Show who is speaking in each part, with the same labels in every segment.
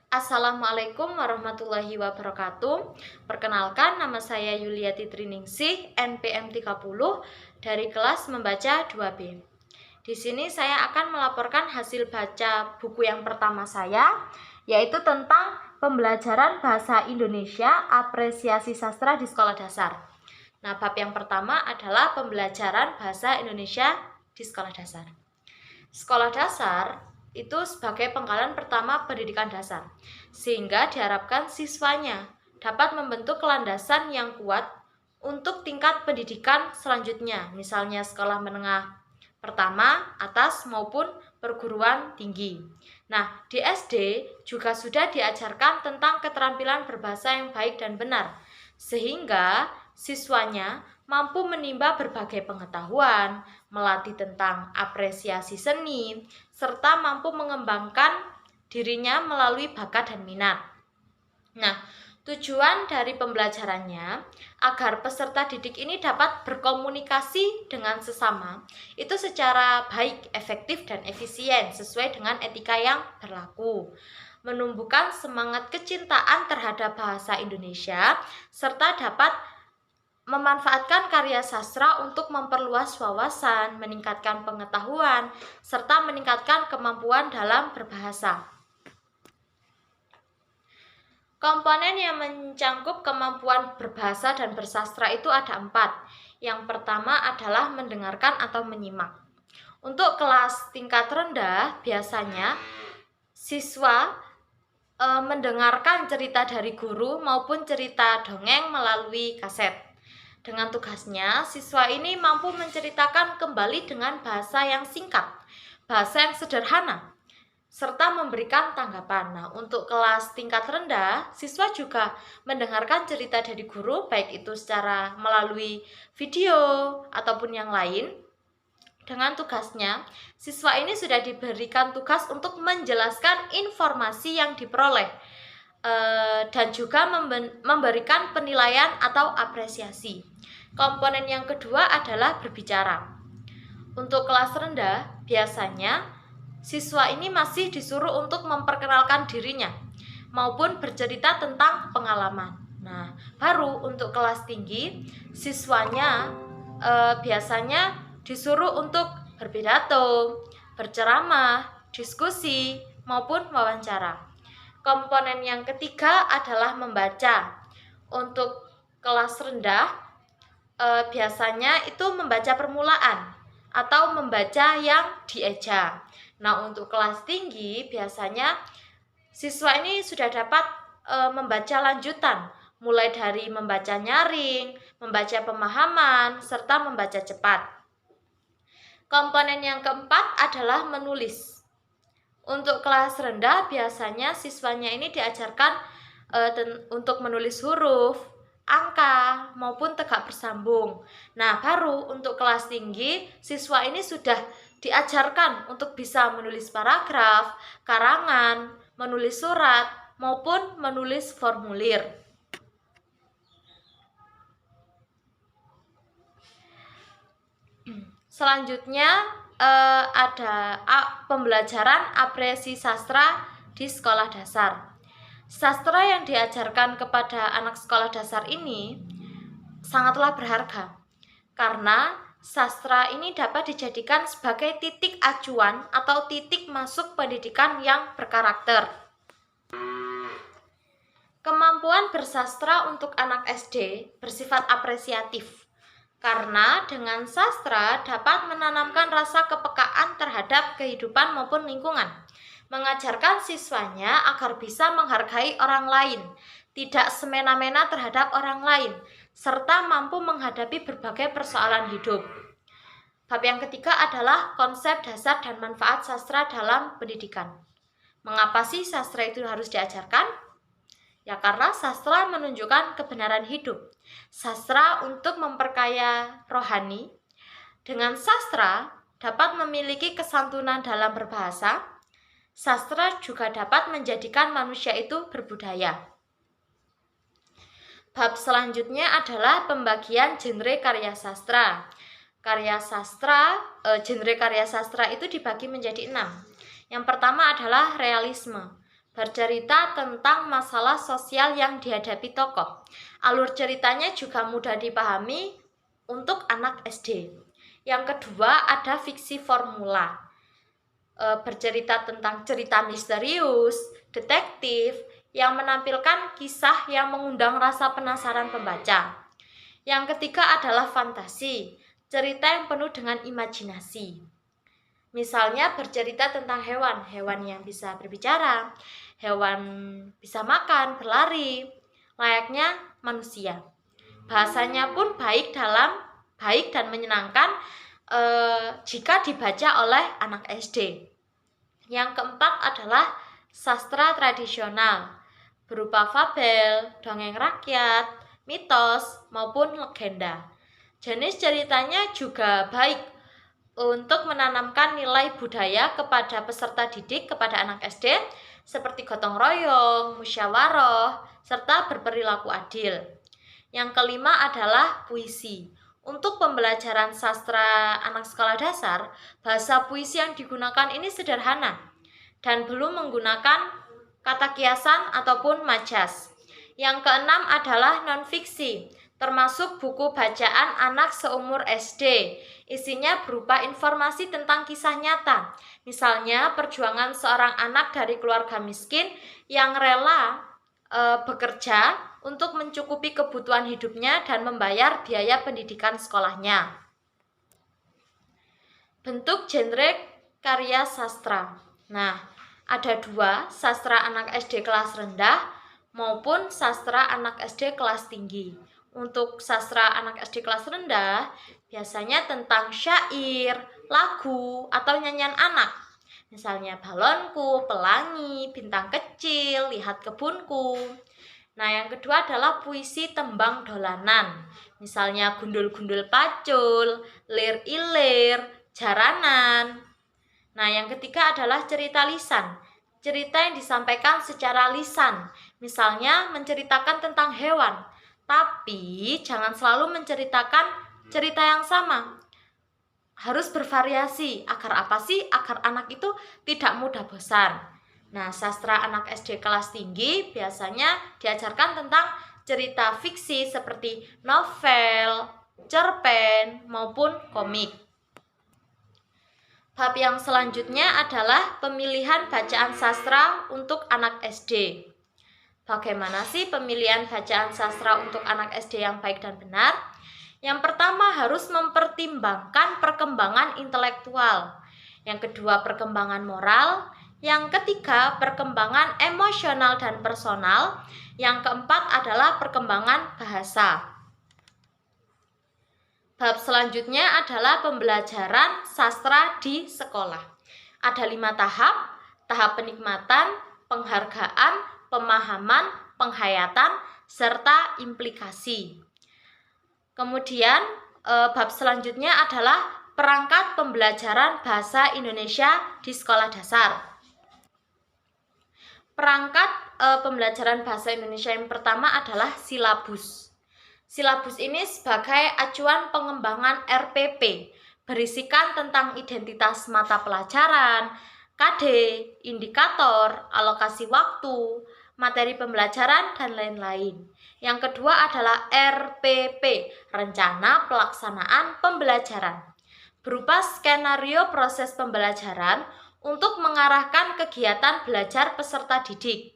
Speaker 1: Assalamualaikum warahmatullahi wabarakatuh. Perkenalkan, nama saya Yuliati Triningsih, NPM 30 dari kelas membaca 2B. Di sini saya akan melaporkan hasil baca buku yang pertama saya, yaitu tentang pembelajaran bahasa Indonesia, apresiasi sastra di sekolah dasar. Nah, bab yang pertama adalah pembelajaran bahasa Indonesia di sekolah dasar. Sekolah dasar itu sebagai pengkalan pertama pendidikan dasar, sehingga diharapkan siswanya dapat membentuk landasan yang kuat untuk tingkat pendidikan selanjutnya, misalnya sekolah menengah pertama, atas, maupun perguruan tinggi. Nah, di SD juga sudah diajarkan tentang keterampilan berbahasa yang baik dan benar, sehingga siswanya mampu menimba berbagai pengetahuan, melatih tentang apresiasi seni, serta mampu mengembangkan dirinya melalui bakat dan minat. Nah, tujuan dari pembelajarannya agar peserta didik ini dapat berkomunikasi dengan sesama itu secara baik, efektif, dan efisien sesuai dengan etika yang berlaku, menumbuhkan semangat kecintaan terhadap bahasa Indonesia, serta dapat memanfaatkan karya sastra untuk memperluas wawasan, meningkatkan pengetahuan, serta meningkatkan kemampuan dalam berbahasa. Komponen yang mencangkup kemampuan berbahasa dan bersastra itu ada 4. Yang pertama adalah mendengarkan atau menyimak. Untuk kelas tingkat rendah, biasanya siswa mendengarkan cerita dari guru maupun cerita dongeng melalui kaset. Dengan tugasnya, siswa ini mampu menceritakan kembali dengan bahasa yang singkat, bahasa yang sederhana, serta memberikan tanggapan. Nah, untuk kelas tingkat rendah, siswa juga mendengarkan cerita dari guru, baik itu secara melalui video ataupun yang lain. Dengan tugasnya, siswa ini sudah diberikan tugas untuk menjelaskan informasi yang diperoleh dan juga memberikan penilaian atau apresiasi. Komponen yang kedua adalah berbicara. Untuk kelas rendah, biasanya siswa ini masih disuruh untuk memperkenalkan dirinya maupun bercerita tentang pengalaman. Nah, baru untuk kelas tinggi, siswanya biasanya disuruh untuk berpidato, berceramah, diskusi, maupun wawancara. Komponen yang ketiga adalah membaca. Untuk kelas rendah, biasanya itu membaca permulaan atau membaca yang dieja. Nah, untuk kelas tinggi biasanya siswa ini sudah dapat membaca lanjutan, mulai dari membaca nyaring, membaca pemahaman, serta membaca cepat. Komponen yang keempat adalah menulis. Untuk kelas rendah biasanya siswanya ini diajarkan untuk menulis huruf, angka, maupun tegak bersambung. Nah, baru untuk kelas tinggi, siswa ini sudah diajarkan untuk bisa menulis paragraf, karangan, menulis surat, maupun menulis formulir. Selanjutnya ada pembelajaran apresiasi sastra di sekolah dasar. Sastra yang diajarkan kepada anak sekolah dasar ini sangatlah berharga, karena sastra ini dapat dijadikan sebagai titik acuan atau titik masuk pendidikan yang berkarakter. Kemampuan bersastra untuk anak SD bersifat apresiatif, karena dengan sastra dapat menanamkan rasa kepekaan terhadap kehidupan maupun lingkungan, mengajarkan siswanya agar bisa menghargai orang lain, tidak semena-mena terhadap orang lain, serta mampu menghadapi berbagai persoalan hidup. Bab yang ketiga adalah konsep dasar dan manfaat sastra dalam pendidikan. Mengapa sih sastra itu harus diajarkan? Ya, karena sastra menunjukkan kebenaran hidup. Sastra untuk memperkaya rohani. Dengan sastra dapat memiliki kesantunan dalam berbahasa. Sastra juga dapat menjadikan manusia itu berbudaya. Bab selanjutnya adalah pembagian genre karya sastra. Genre karya sastra itu dibagi menjadi 6. Yang pertama adalah realisme. bercerita tentang masalah sosial yang dihadapi tokoh. Alur ceritanya juga mudah dipahami untuk anak SD. Yang kedua ada fiksi formula, bercerita tentang cerita misterius, detektif, yang menampilkan kisah yang mengundang rasa penasaran pembaca. Yang ketiga adalah fantasi, cerita yang penuh dengan imajinasi. Misalnya bercerita tentang hewan yang bisa berbicara, hewan bisa makan, berlari, layaknya manusia. Bahasanya pun baik dan menyenangkan jika dibaca oleh anak SD. Yang keempat adalah sastra tradisional, berupa fabel, dongeng rakyat, mitos, maupun legenda. Jenis ceritanya juga baik untuk menanamkan nilai budaya kepada peserta didik kepada anak SD seperti gotong royong, musyawarah, serta berperilaku adil. Yang kelima adalah puisi. Untuk pembelajaran sastra anak sekolah dasar, bahasa puisi yang digunakan ini sederhana dan belum menggunakan kata kiasan ataupun majas. Yang keenam adalah non-fiksi, termasuk buku bacaan anak seumur SD. Isinya berupa informasi tentang kisah nyata. Misalnya perjuangan seorang anak dari keluarga miskin yang rela bekerja untuk mencukupi kebutuhan hidupnya dan membayar biaya pendidikan sekolahnya. Bentuk genre karya sastra. Nah, ada dua, sastra anak SD kelas rendah maupun sastra anak SD kelas tinggi. Untuk sastra anak SD kelas rendah, biasanya tentang syair, lagu, atau nyanyian anak. Misalnya balonku, pelangi, bintang kecil, lihat kebunku. Nah, yang kedua adalah puisi tembang dolanan. Misalnya gundul-gundul pacul, lir-ilir, jaranan. Nah, yang ketiga adalah cerita lisan. Cerita yang disampaikan secara lisan. Misalnya menceritakan tentang hewan. Tapi jangan selalu menceritakan cerita yang sama. Harus bervariasi. Agar apa sih? Agar anak itu tidak mudah bosan. Nah, sastra anak SD kelas tinggi biasanya diajarkan tentang cerita fiksi seperti novel, cerpen, maupun komik. Bab yang selanjutnya adalah pemilihan bacaan sastra untuk anak SD. Bagaimana sih pemilihan bacaan sastra untuk anak SD yang baik dan benar? Yang pertama harus mempertimbangkan perkembangan intelektual. Yang kedua perkembangan moral. Yang ketiga perkembangan emosional dan personal. Yang keempat adalah perkembangan bahasa. Bab selanjutnya adalah pembelajaran sastra di sekolah. Ada 5 tahap, tahap penikmatan, penghargaan, pemahaman, penghayatan, serta implikasi. Kemudian bab selanjutnya adalah perangkat pembelajaran bahasa Indonesia di sekolah dasar. Perangkat pembelajaran bahasa Indonesia yang pertama adalah silabus. Silabus ini sebagai acuan pengembangan RPP, berisikan tentang identitas mata pelajaran, KD, indikator, alokasi waktu, materi pembelajaran, dan lain-lain. Yang kedua adalah RPP, rencana pelaksanaan pembelajaran, berupa skenario proses pembelajaran untuk mengarahkan kegiatan belajar peserta didik.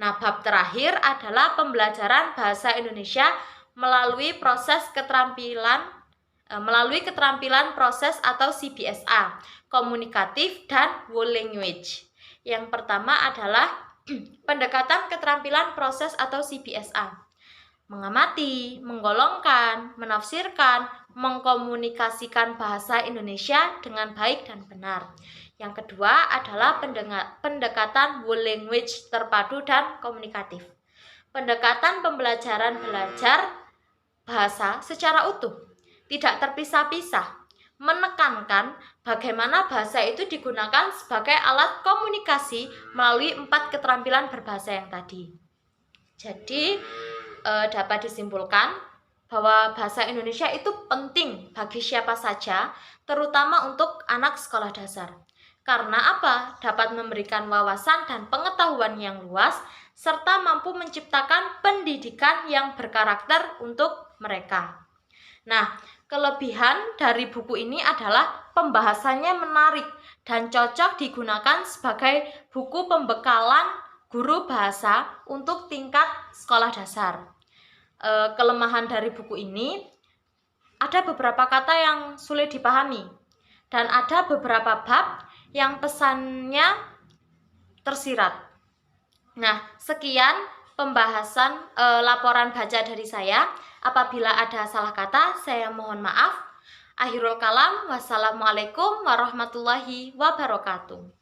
Speaker 1: Nah, bab terakhir adalah pembelajaran bahasa Indonesia melalui keterampilan proses atau CBSA, komunikatif dan whole language. Yang pertama adalah pendekatan keterampilan proses atau CBSA. Mengamati, menggolongkan, menafsirkan, mengkomunikasikan bahasa Indonesia dengan baik dan benar. Yang kedua adalah pendekatan whole language terpadu dan komunikatif. Pendekatan pembelajaran belajar bahasa secara utuh, tidak terpisah-pisah, menekankan bagaimana bahasa itu digunakan sebagai alat komunikasi melalui 4 keterampilan berbahasa yang tadi. Jadi dapat disimpulkan bahwa bahasa Indonesia itu penting bagi siapa saja, terutama untuk anak sekolah dasar. Karena apa? Dapat memberikan wawasan dan pengetahuan yang luas, serta mampu menciptakan pendidikan yang berkarakter untuk mereka. Nah, kelebihan dari buku ini adalah pembahasannya menarik dan cocok digunakan sebagai buku pembekalan guru bahasa untuk tingkat sekolah dasar. Kelemahan dari buku ini, ada beberapa kata yang sulit dipahami dan ada beberapa bab yang pesannya tersirat. Nah, sekian pembahasan laporan baca dari saya. Apabila ada salah kata, saya mohon maaf. Akhirul kalam, wassalamualaikum warahmatullahi wabarakatuh.